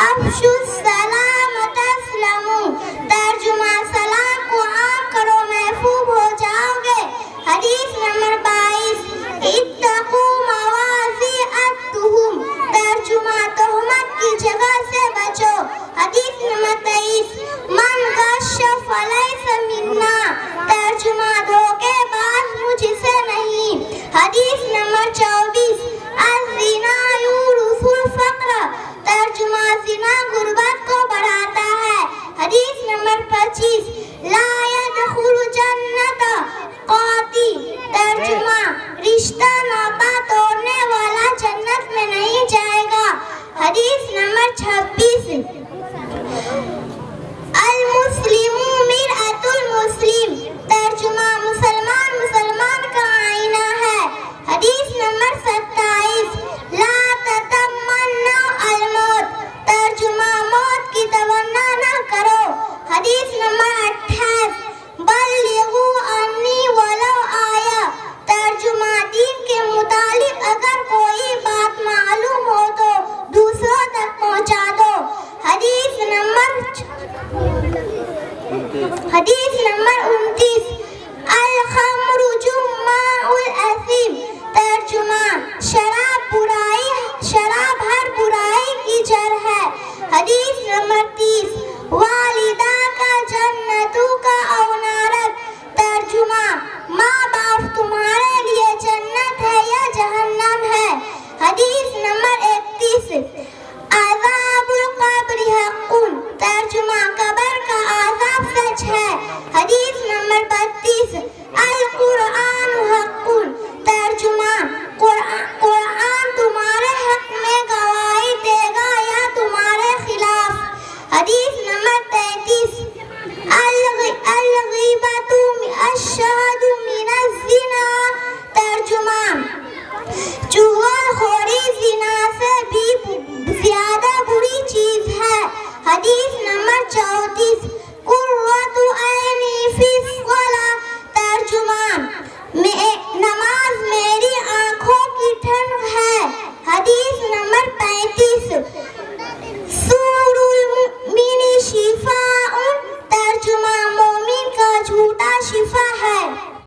افشوا السلام تسلموا، ترجمہ سلام کو عام کرو محفوظ ہو جاؤ گے۔ حدیث نمبر 22، اتقوا مواضع التہم، ترجمہ تہمت کی جگہ سے بچو۔ حدیث نمبر 23، من غش فلیس منا، ترجمہ دھوکے باز مجھ سے نہیں۔ حدیث نمبر 24، الزنا یورث الفقر، ترجمہ زنا غربت کو بڑھاتا ہے۔ حدیث نمبر 25، لا يدخل جنت قاطع، ترجمہ رشتہ ناتا توڑنے والا جنت میں نہیں جائے گا۔ حدیث نمبر 26، المسلم مرآۃ المسلم، ترجمہ مسلمان کا آئینہ ہے۔ حدیث نمبر 27، لا تتمنوا الموت، ترجمہ موت کی تمنا نہ کرو۔ حدیث نمبر 28، بلغوا عنی ولو آیہ، ترجمہ دین کے متعلق اگر کوئی بات معلوم ہو تو دوسروں تک پہنچا دو۔ حدیث نمبر 29، الخمر جماع الاثیم، ترجمہ شراب ہر برائی کی جڑ ہے۔ حدیث نمبر 30، والدہ کا جنتوں کا او نارک، ترجمہ ماں باپ تمہارے لیے جنت ہے یا جہنم ہے۔ حدیث نمبر 31، عذاب القبر حق، ترجمہ قبر کا عذاب سچ ہے۔ حدیث نمبر 32،